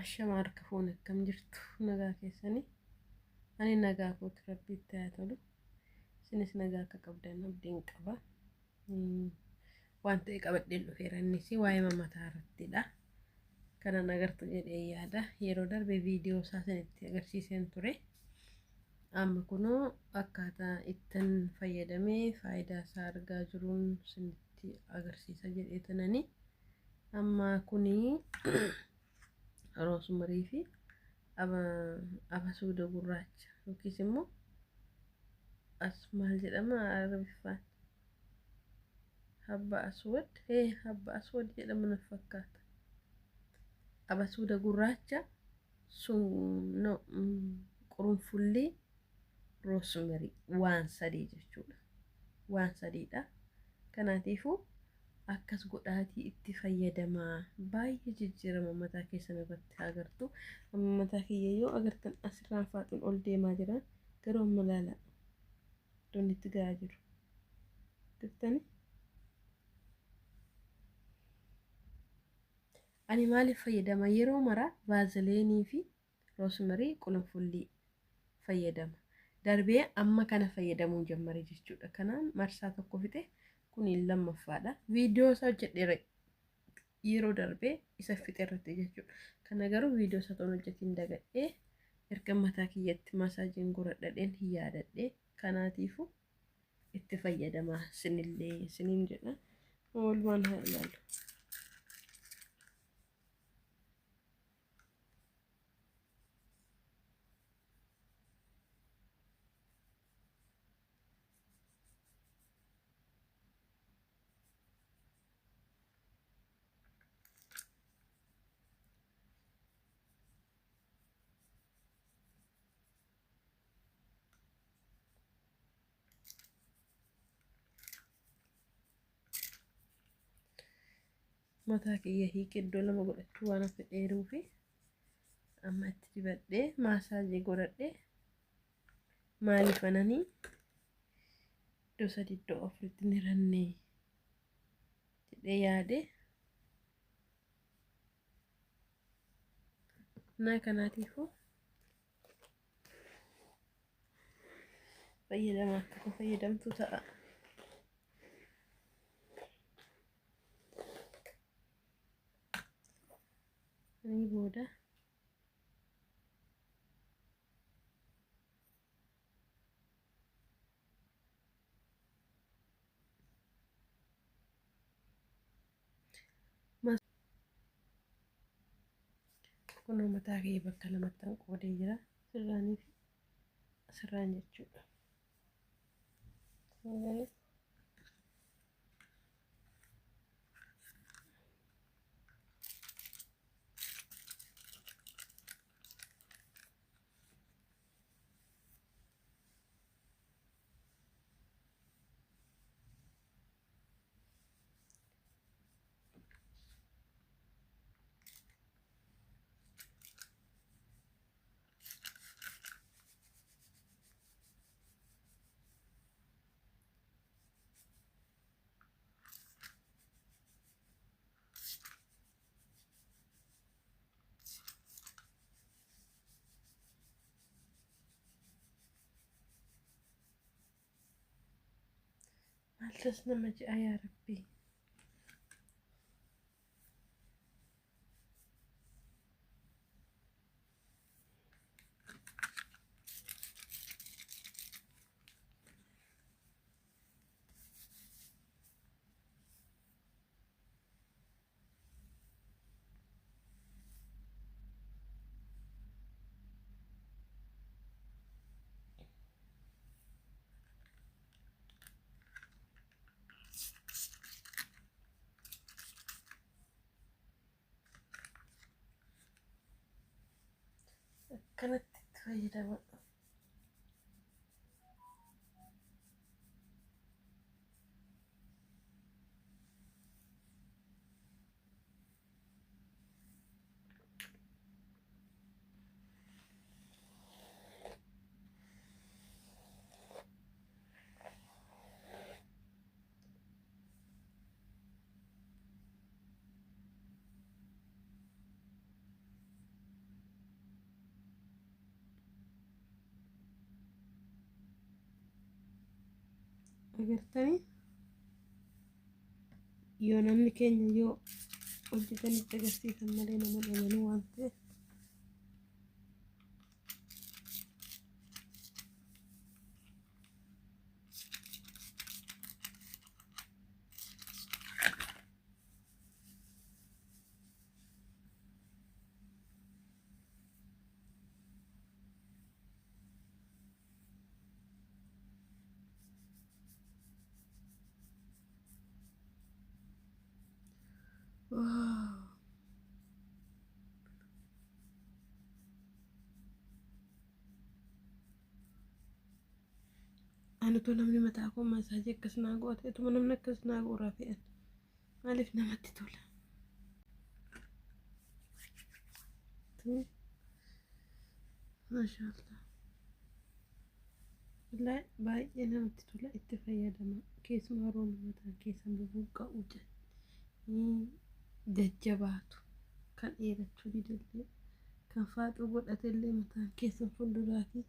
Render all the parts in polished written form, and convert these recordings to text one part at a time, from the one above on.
Ashama harka fuun akkam jirtu nagaa keessanii ani nagaa kootu rabbitti haa tolu isinis nagaa akka qabdan abdiin qaba. Waan ta'e qabadheen dhufeera innis waa'ee mataa irrattidha. Kanan agartu jedhee yaada yeroo darbe viidiyoo isaa isinitti agarsiiseen ture. Amma kunoo akkaataa ittiin fayyadamee faayidaa isaa argaa jiruun isinitti agarsiisa jedheetanani. Amma kunii roosmarii fi abasuuda gurraacha yookiis immoo as maal jedhama arabiffaan habba aswad jedhama na fakkaata. Abasuuda gurraacha sun qurunfullee roosmarii waan sadii jechuudha. Waan sadiidha. Kanaatiifuu akkas godhaatii itti fayyadamaa baay'ee jijjiirama mataa keessan irratti agartu. Mataa kiyya yoo agartan asirraan faaxuun ol deemaa jira garuu amma laala iddoon itti gahaa jiru gartani. Ani maaliif fayyadama yeroo mara vaaziliinii fi roosmarii qurunfullii fayyadama. Darbee amma kana fayyadamuu jammare jechuudha. Kanaan marsaa tokko fixe kun lammaffaadha. Viidiyoo isaa hojjedheera yeroo darbee isa fixe irratti jechuudha. Kana garuu viidiyoo isaa toon hojjetiin dagadhee erga mataa kiyyatti masaajiin godhadheen hin yaadadhee kanaatiifuu itti fayyadamaa sinillee siniin jedha. Walumaan haa ilaallu. Mataa kiyya hiikee iddoo lama godhachuu waan fedheeruu fi amma itti dibadhee maasaajii godhadhee maaliif ananii iddoo sadii iddoo afuritti ni rannee jedhee yaade naa kanaatiifuu fayyadamaa akka fayyadamtu ta'a. Ini booda kunoo mataa kee bakka lamatti qoodee jira sirraanii fi asirraan jechuudha. Maaltas nama ja'a yaa Rabbii. Kanatti itti fayyadama. agartanii yoo namni keenya yoo hojjetanitti agarsiisan malee nama dhamanii waan ta'eef ani tuh namni mataa koo masaajii akkas naa goote tuma namni akkas naa gooraa fe'an maaliif namatti tola. Maashaallah wallahi baay'ee namatti tola itti fayyadama keessumaa roobni mataan keessan bubuqqa'u jajjabaatu kan dheerachuu didallee kan faaxuu godhatellee mataan keessan fuulduraa fi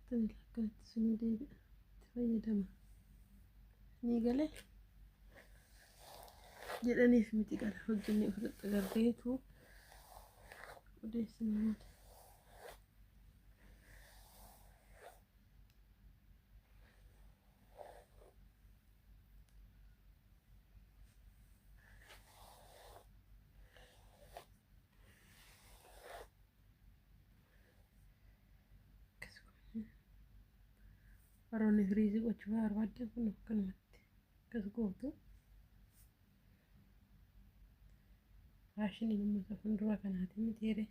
kan akkanatti sunii deebi'a itti fayyadama ni galee jedhaniif miti qala hojjennee ofirratti agarreetu odeessina malee. Baroonni firiizii gochuu barbaadan kun akkanumatti akkas gootu. Faashiniin uummata fuuldura kanaatiin miti jedhee.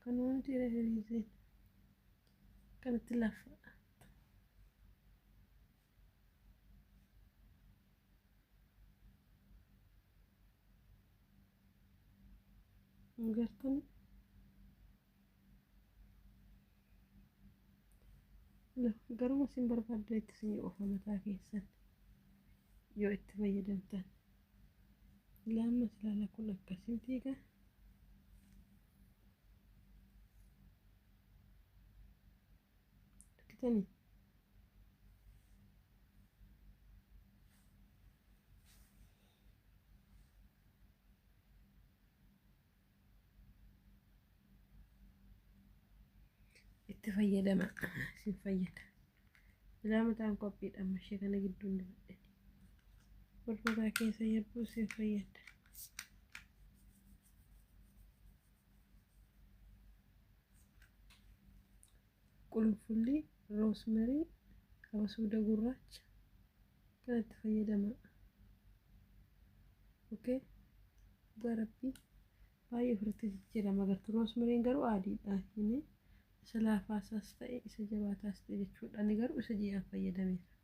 Kan wanti firiiziin kanatti lafa gartanii garuma isin barbaaddan itti isin ofa mataa keessan yoo itti fayyadamtan lammas ilaala kun akkasiin fiiga. Argitanii itti fayyadama isin fayyada. Ilaa mataan qophiidhaan mashee kana gidduun dibadhani gurguraa keessa yabbuu isin fayyada. Qulqullii roosmarii abasuuda gurraacha kanatti fayyadama. Okay garabbii baay'ee ofirratti jijjiirama agartu. Roosmariin garuu adiidha inni isa laafaasaas ta'e isa jabaataas ta'e jechuudha. Ani garuu isa ji'aan fayyadameera.